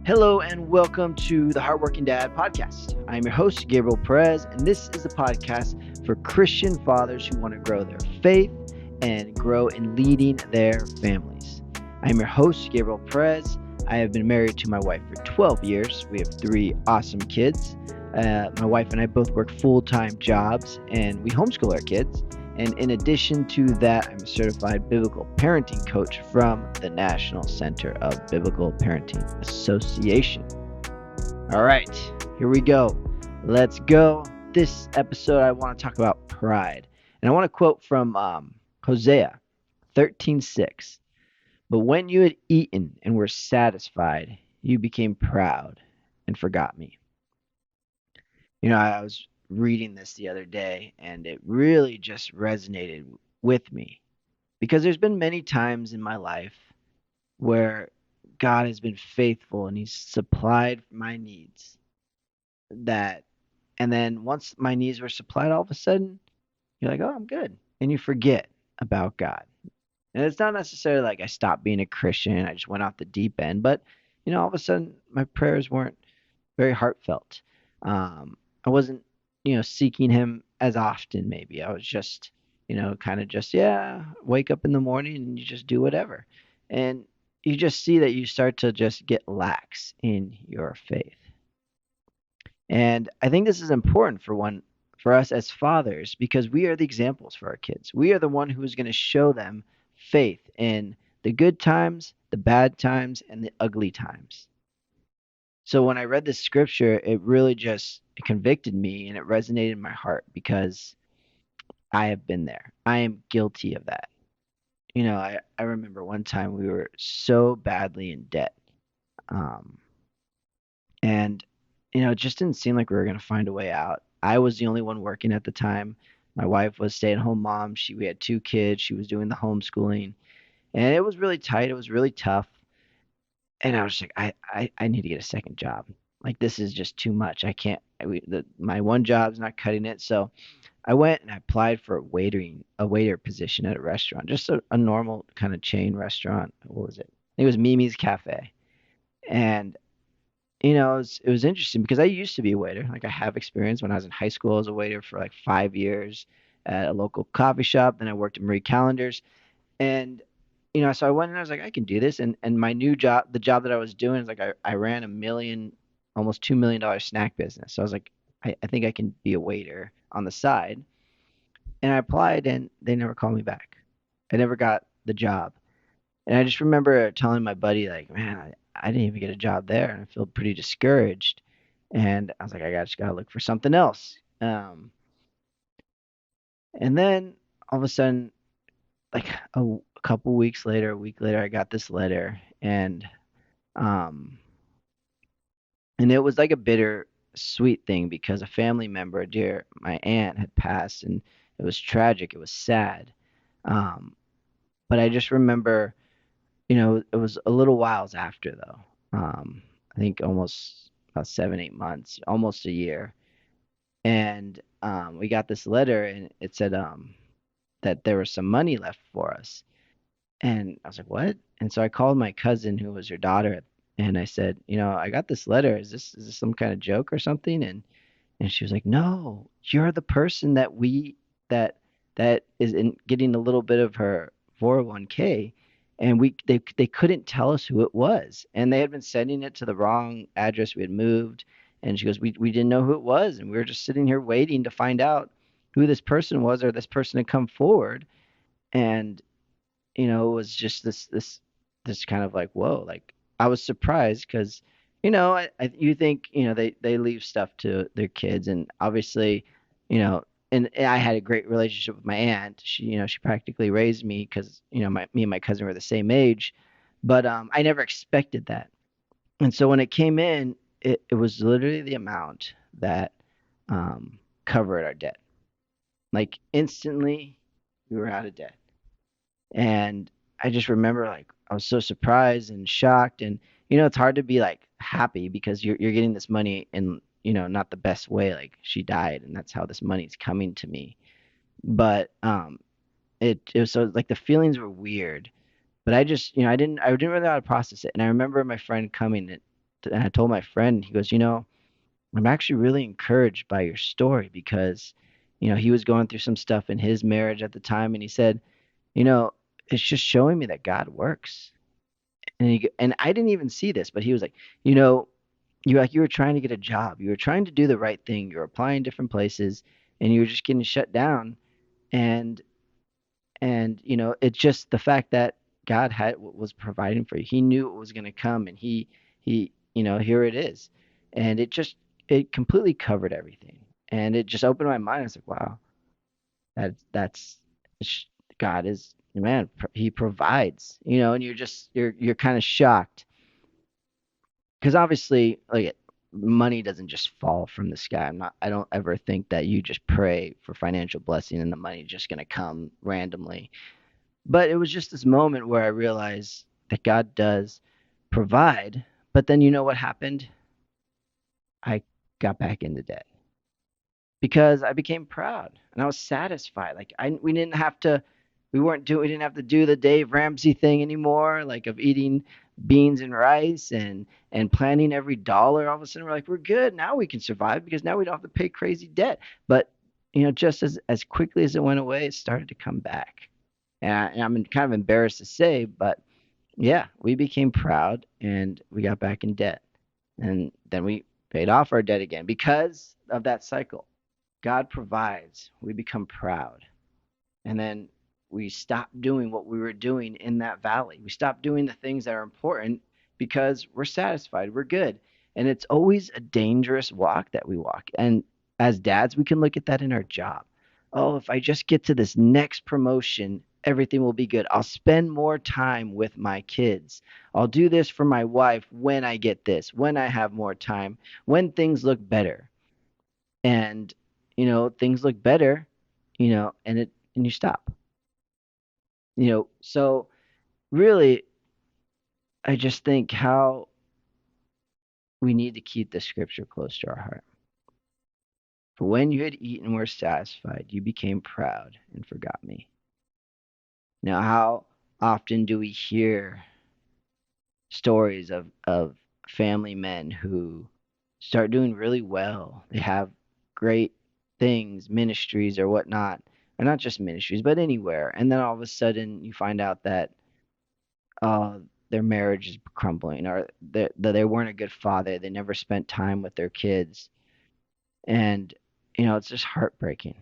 Hello and welcome to the HeartWorking Dad podcast. I'm your host, Gabriel Perez, and this is a podcast for Christian fathers who want to grow their faith and grow in leading their families. I'm your host, Gabriel Perez. I have been married to my wife for 12 years. We have three awesome kids. My wife and I both work full-time jobs, and we homeschool our kids. And in addition to that, I'm a certified biblical parenting coach from the National Center of Biblical Parenting Association. All right, here we go. Let's go. This episode, I want to talk about pride. And I want to quote from Hosea 13:6. But when you had eaten and were satisfied, you became proud and forgot me. I was reading this the other day and it really just resonated with me because there's been many times in my life where God has been faithful and he's supplied my needs that and then once my needs were supplied all of a sudden you're like, "Oh, I'm good." And you forget about God. And it's not necessarily like I stopped being a Christian, I just went off the deep end, but all of a sudden my prayers weren't very heartfelt. I wasn't, seeking him as often maybe. I was just, kind of just, yeah, wake up in the morning and you just do whatever. And you just see that you start to just get lax in your faith. And I think this is important for us as fathers because we are the examples for our kids. We are the one who is going to show them faith in the good times, the bad times, and the ugly times. So when I read this scripture, it convicted me and it resonated in my heart because I have been there. I am guilty of that. I remember one time we were so badly in debt. Um, and, it just didn't seem like we were going to find a way out. I was the only one working at the time. My wife was stay-at-home mom. We had two kids. She was doing the homeschooling. And it was really tight. It was really tough. And I was just like, I need to get a second job. Like this is just too much. I can't. My one job's not cutting it. So I went and I applied for a waiter position at a restaurant, just a normal kind of chain restaurant. What was it? I think it was Mimi's Cafe. And it was interesting because I used to be a waiter. Like I have experience when I was in high school as a waiter for like 5 years at a local coffee shop. Then I worked at Marie Callender's. And so I went and I was like, I can do this. And my new job, the job that I was doing is like I ran almost $2 million snack business. So I was like, I think I can be a waiter on the side. And I applied and they never called me back. I never got the job. And I just remember telling my buddy, like, man, I didn't even get a job there and I feel pretty discouraged. And I was like, just gotta look for something else. And then all of a sudden, like a couple weeks later, a week later, I got this letter, um, and it was like a bitter sweet thing because a family member, dear my aunt, had passed, and it was tragic. It was sad. Um, but I just remember, it was a little whiles after though. I think almost about 7, 8 months, almost a year, and we got this letter, and it said that there was some money left for us. And I was like, "What?" And so I called my cousin who was her daughter and I said, "I got this letter. Is this some kind of joke or something?" And she was like, "No, you're the person that that is in getting a little bit of her 401k." And they couldn't tell us who it was. And they had been sending it to the wrong address. We had moved. And she goes, "We didn't know who it was, and we were just sitting here waiting to find out who this person was or this person had come forward." And it was just this kind of like, whoa, like I was surprised because, you think, they leave stuff to their kids and obviously, and I had a great relationship with my aunt. She practically raised me because, me and my cousin were the same age, but I never expected that. And so when it came in, it was literally the amount that covered our debt. Like instantly, we were out of debt. And I just remember like I was so surprised and shocked and it's hard to be like happy because you're getting this money in not the best way, like she died and that's how this money's coming to me. But it was so like the feelings were weird, but I just I didn't really know how to process it. And I remember my friend coming and I told my friend, he goes, I'm actually really encouraged by your story because, he was going through some stuff in his marriage at the time, and he said, you know, it's just showing me that God works. And I didn't even see this, but he was like, you know, you were trying to get a job, you were trying to do the right thing, you were applying different places, and you were just getting shut down. And it's just the fact that God had was providing for you. He knew it was going to come, and here it is, and it completely covered everything, and it just opened my mind. I was like, wow, that's sh- God is man. He provides, and you're kind of shocked because obviously, like money doesn't just fall from the sky. I don't ever think that you just pray for financial blessing and the money's just going to come randomly. But it was just this moment where I realized that God does provide. But then you know what happened? I got back into debt because I became proud and I was satisfied. Like we didn't have to do the Dave Ramsey thing anymore, like of eating beans and rice and planning every dollar. All of a sudden we're like, we're good. Now we can survive because now we don't have to pay crazy debt. But just as quickly as it went away, it started to come back. And I'm kind of embarrassed to say, but yeah, we became proud and we got back in debt. And then we paid off our debt again because of that cycle. God provides, we become proud. And then we stop doing what we were doing in that valley. We stop doing the things that are important because we're satisfied, we're good. And it's always a dangerous walk that we walk. And as dads, we can look at that in our job. Oh, if I just get to this next promotion, everything will be good. I'll spend more time with my kids. I'll do this for my wife when I get this, when I have more time, when things look better. And, things look better, and you stop. So really, I just think how we need to keep the scripture close to our heart. For when you had eaten and were satisfied, you became proud and forgot me. Now, how often do we hear stories of family men who start doing really well? They have great things, ministries or whatnot, or not just ministries, but anywhere. And then all of a sudden you find out that their marriage is crumbling, or that they weren't a good father. They never spent time with their kids, and it's just heartbreaking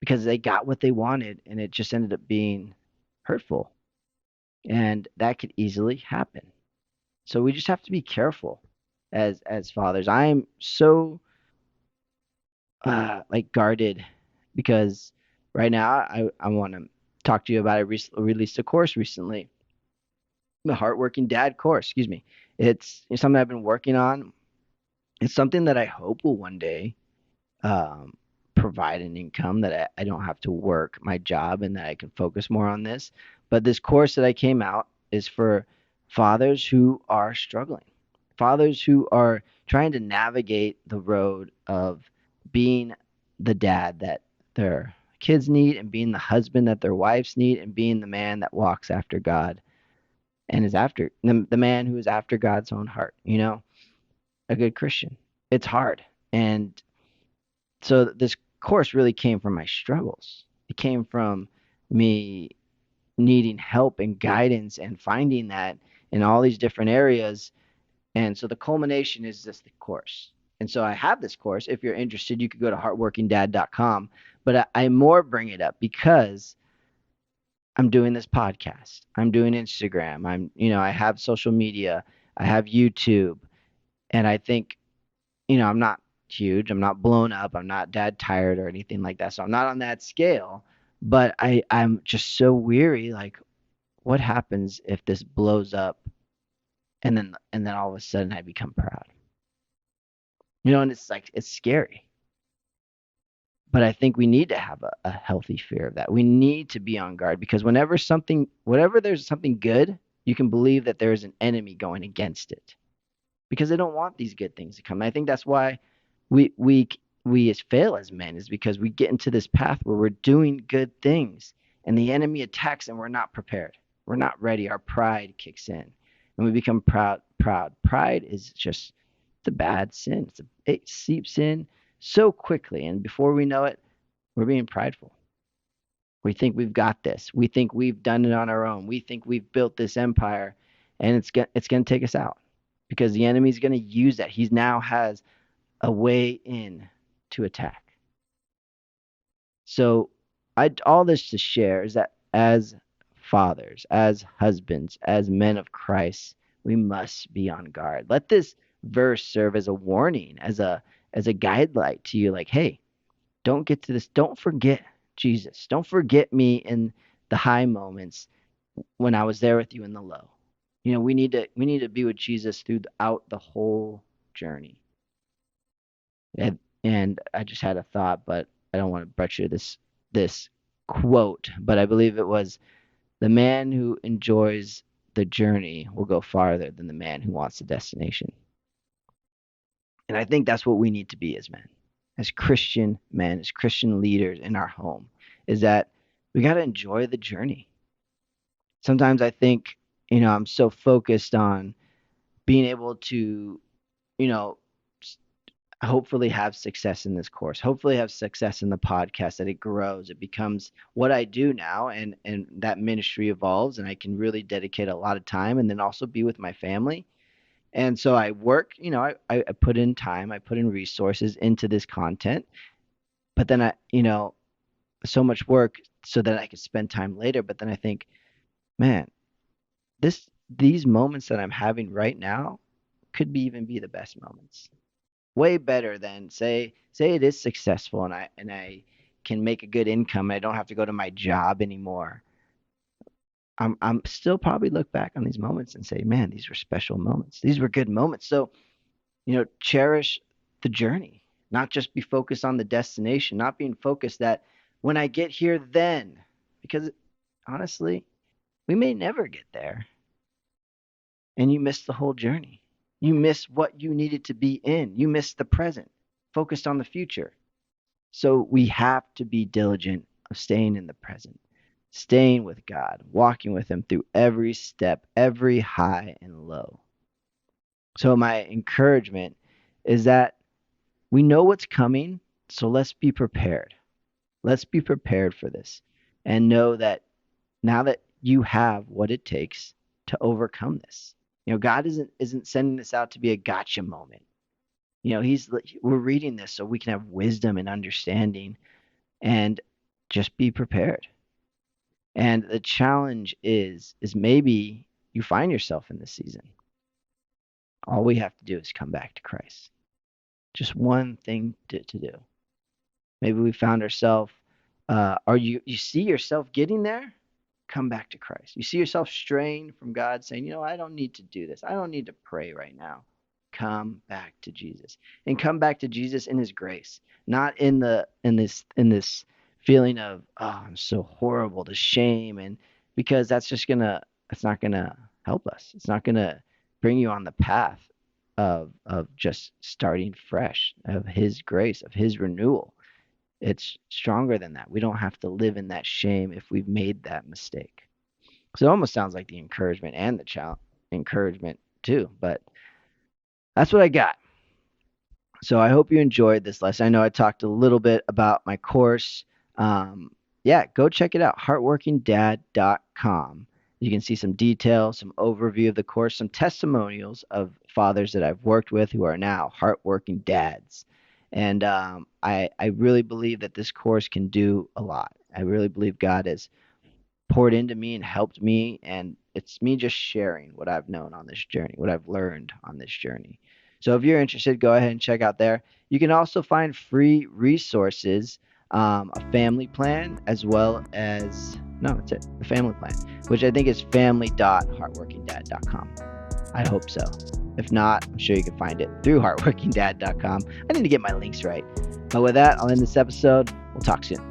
because they got what they wanted, and it just ended up being hurtful, and that could easily happen. So we just have to be careful as fathers. I am so like guarded because right now I want to talk to you about. I released a course recently, the HeartWorking Dad course. Excuse me. It's something I've been working on. It's something that I hope will one day um, provide an income that I don't have to work my job and that I can focus more on this. But this course that I came out is for fathers who are struggling, fathers who are trying to navigate the road of being the dad that their kids need and being the husband that their wives need and being the man that walks after God and is after the man who is after God's own heart, a good Christian. It's hard. And so this course really came from my struggles. It came from me needing help and guidance and finding that in all these different areas. And so the culmination is this course. And so I have this course. If you're interested, you could go to heartworkingdad.com. But I more bring it up because I'm doing this podcast. I'm doing Instagram. I have social media. I have YouTube. And I think I'm not huge. I'm not blown up. I'm not dad tired or anything like that. So I'm not on that scale. But I'm just so weary. Like, what happens if this blows up and then all of a sudden I become proud? And it's like it's scary. But I think we need to have a healthy fear of that. We need to be on guard because whenever there's something good, you can believe that there is an enemy going against it because they don't want these good things to come. And I think that's why we fail as men is because we get into this path where we're doing good things and the enemy attacks and we're not prepared. We're not ready. Our pride kicks in and we become proud. Pride is just, it's a bad sin. It seeps in so quickly, and before we know it, we're being prideful. We think we've got this. We think we've done it on our own. We think we've built this empire, and it's gonna take us out because the enemy's gonna use that. He now has a way in to attack. So, all this to share is that as fathers, as husbands, as men of Christ, we must be on guard. Let this verse serve as a warning, as a guidelight to you, like, hey, don't get to this. Don't forget Jesus. Don't forget me in the high moments when I was there with you in the low. We need to be with Jesus throughout the whole journey. And I just had a thought, but I don't want to butcher this quote, but I believe it was, the man who enjoys the journey will go farther than the man who wants the destination. And I think that's what we need to be as men, as Christian men, as Christian leaders in our home, is that we got to enjoy the journey. Sometimes I think, I'm so focused on being able to, you know, hopefully have success in this course, hopefully have success in the podcast, that it grows, it becomes what I do now, and that ministry evolves, and I can really dedicate a lot of time and then also be with my family. And so I work, I put in time, I put in resources into this content, but then so much work so that I could spend time later. But then I think, man, these moments that I'm having right now could even be the best moments. Way better than, say it is successful, and I can make a good income, and I don't have to go to my job anymore. I'm still probably look back on these moments and say, man, these were special moments. These were good moments. So, cherish the journey, not just be focused on the destination, not being focused that when I get here, then, because honestly, we may never get there, and you miss the whole journey. You miss what you needed to be in. You miss the present, focused on the future. So we have to be diligent of staying in the present, staying with God, walking with Him through every step, every high and low. So my encouragement is that we know what's coming, so let's be prepared. Let's be prepared for this and know that now that you have what it takes to overcome this. God isn't sending this out to be a gotcha moment. We're reading this so we can have wisdom and understanding, and just be prepared. And the challenge is maybe you find yourself in this season. All we have to do is come back to Christ. Just one thing to do. Maybe we found ourselves, or you see yourself getting there, come back to Christ. You see yourself straying from God, saying, I don't need to do this. I don't need to pray right now. Come back to Jesus, and come back to Jesus in His grace, not in this feeling of, oh, I'm so horrible, the shame, and because it's not gonna help us. It's not gonna bring you on the path of just starting fresh, of His grace, of His renewal. It's stronger than that. We don't have to live in that shame if we've made that mistake. So it almost sounds like the encouragement and the encouragement too, but that's what I got. So I hope you enjoyed this lesson. I know I talked a little bit about my course. Yeah, go check it out, HeartWorkingDad.com. You can see some details, some overview of the course, some testimonials of fathers that I've worked with who are now HeartWorking Dads. And I really believe that this course can do a lot. I really believe God has poured into me and helped me, and it's me just sharing what I've known on this journey, what I've learned on this journey. So if you're interested, go ahead and check out there. You can also find free resources, a family plan, as well as, no, that's it, the family plan, which I think is family.heartworkingdad.com. I hope so. If not, I'm sure you can find it through heartworkingdad.com. I need to get my links right. But with that, I'll end this episode. We'll talk soon.